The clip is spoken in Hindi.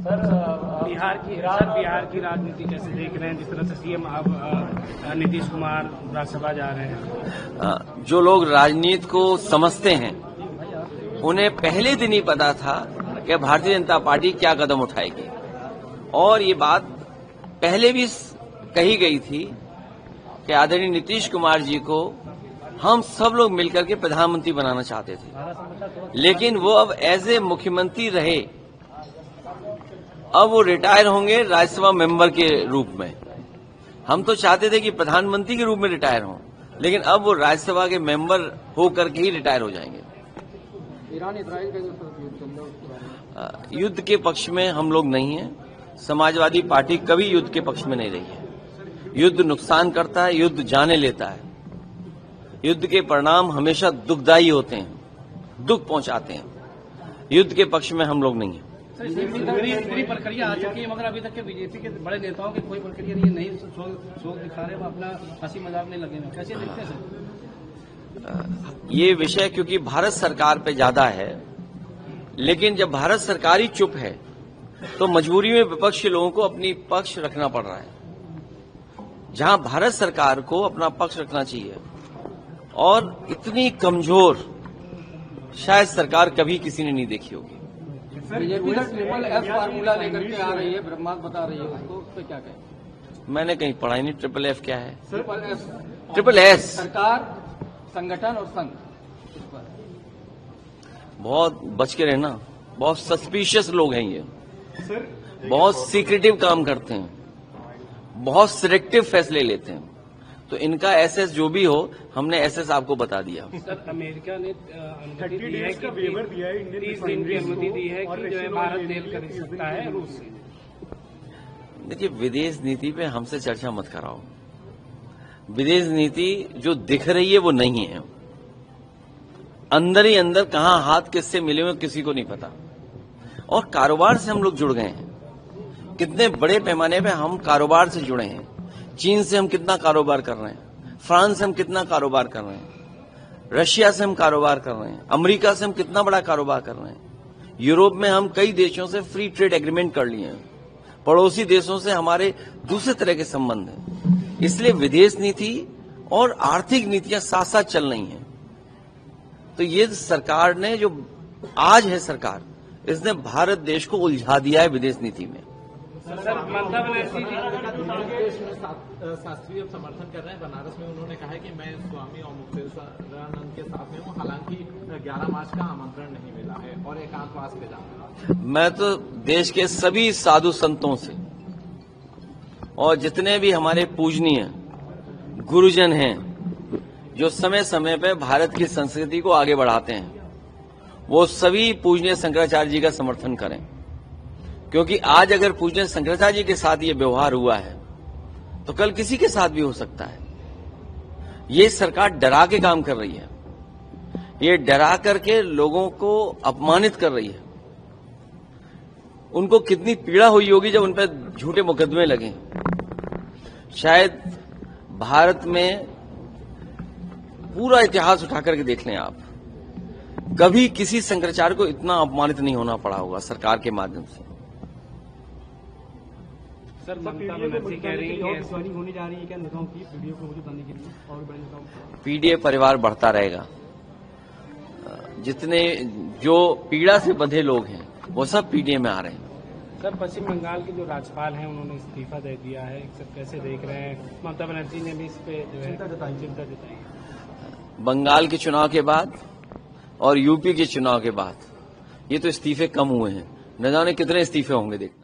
सर बिहार की राजनीति कैसे देख रहे हैं, जिस तरह से सीएम अब नीतीश कुमार राज्यसभा जा रहे हैं? जो लोग राजनीति को समझते हैं उन्हें पहले दिन ही पता था कि भारतीय जनता पार्टी क्या कदम उठाएगी, और ये बात पहले भी कही गई थी कि आदरणीय नीतीश कुमार जी को हम सब लोग मिलकर के प्रधानमंत्री बनाना चाहते थे, लेकिन वो अब एज ए मुख्यमंत्री रहे, अब वो रिटायर होंगे राज्यसभा मेंबर के रूप में। हम तो चाहते थे कि प्रधानमंत्री के रूप में रिटायर हों, लेकिन अब वो राज्यसभा के मेंबर होकर के ही रिटायर हो जाएंगे। ईरान इजराइल का जो युद्ध चल रहा है, युद्ध के पक्ष में हम लोग नहीं हैं। समाजवादी पार्टी कभी युद्ध के पक्ष में नहीं रही है। युद्ध नुकसान करता है, युद्ध जाने लेता है। युद्ध के परिणाम हमेशा दुखदायी होते हैं, दुख पहुंचाते हैं। युद्ध के पक्ष में हम लोग नहीं हैं। पूरी प्रक्रिया आ चुकी है, मगर अभी तक के बीजेपी के बड़े नेताओं की कोई प्रक्रिया नहीं है, नहीं शोक दिखा रहे, वो अपना हंसी मजाक नहीं लगे हैं। कैसे देखते हैं सर ये विषय? क्योंकि भारत सरकार पे ज्यादा है, लेकिन जब भारत सरकार ही चुप है तो मजबूरी में विपक्ष के लोगों को अपनी पक्ष रखना पड़ रहा है, जहां भारत सरकार को अपना पक्ष रखना चाहिए। और इतनी कमजोर शायद सरकार कभी किसी ने नहीं देखी होगी। बीजेपी का ट्रिपल एस फार्मूला लेकर के आ रही है, ब्रह्मास्त्र बता रही है उसको, उस पर क्या कहें? मैंने कहीं पढ़ा ही नहीं ट्रिपल एफ क्या है। ट्रिपल एस सरकार, संगठन और संघ, इस पर बहुत बच के रहना। बहुत सस्पिशियस लोग हैं ये, बहुत सीक्रेटिव काम करते हैं, बहुत सिलेक्टिव फैसले लेते हैं। तो इनका एसएस जो भी हो, हमने एसएस आपको बता दिया। सर, अमेरिका ने 30 दिन की अनुमति दी है कि जो है भारत तेल खरीद सकता है रूस से। देखिए, विदेश नीति पे हमसे चर्चा मत कराओ। विदेश नीति जो दिख रही है वो नहीं है। अंदर ही अंदर कहां हाथ किससे मिले हुए किसी को नहीं पता। और कारोबार से हम लोग जुड़ गए हैं, कितने बड़े पैमाने पे हम कारोबार से जुड़े हैं। चीन से हम कितना कारोबार कर रहे हैं, फ्रांस से हम कितना कारोबार कर रहे हैं, रशिया से हम कारोबार कर रहे हैं, अमेरिका से हम कितना बड़ा कारोबार कर रहे हैं। यूरोप में हम कई देशों से फ्री ट्रेड एग्रीमेंट कर लिए हैं। पड़ोसी देशों से हमारे दूसरे तरह के संबंध हैं। इसलिए विदेश नीति और आर्थिक नीतियां साथ साथ चल रही हैं। तो ये सरकार ने जो आज है सरकार, इसने भारत देश को उलझा दिया है विदेश नीति में। सर, ममता बनर्जी शास्त्रीय समर्थन कर रहे हैं। बनारस में उन्होंने कहा है कि मैं स्वामी और मुक्तेश्वरानंद के साथ में हूँ, हालांकि 11 मार्च का आमंत्रण नहीं मिला है और एकांतवास पे जाऊंगा। मैं तो देश के सभी साधु संतों से और जितने भी हमारे पूजनीय गुरुजन हैं, जो समय समय पे भारत की संस्कृति को आगे बढ़ाते हैं, वो सभी पूजनीय शंकराचार्य जी का समर्थन करें। क्योंकि आज अगर पूजनीय शंकराचार्य जी के साथ ये व्यवहार हुआ है तो कल किसी के साथ भी हो सकता है। ये सरकार डरा के काम कर रही है, ये डरा करके लोगों को अपमानित कर रही है। उनको कितनी पीड़ा हुई होगी जब उन पर झूठे मुकदमे लगे। शायद भारत में पूरा इतिहास उठा करके देख लें आप, कभी किसी शंकराचार्य को इतना अपमानित नहीं होना पड़ा होगा सरकार के माध्यम से। सर, ममता बनर्जी कह रही है कि होने जा रही है क्या नेताओं की वीडियो को मुझे बनने के लिए और बड़े नेताओं? पीडीए परिवार बढ़ता रहेगा। जितने जो पीड़ा से बंधे लोग हैं वो सब पीडीए में आ रहे हैं। सर, पश्चिम बंगाल के जो राज्यपाल हैं उन्होंने इस्तीफा दे दिया है, सर कैसे देख रहे हैं? ममता बनर्जी ने भी इस पे जो है चिंता जताई। बंगाल के चुनाव के बाद और यूपी के चुनाव के बाद ये तो इस्तीफे कम हुए हैं, न जाने कितने इस्तीफे होंगे देखना।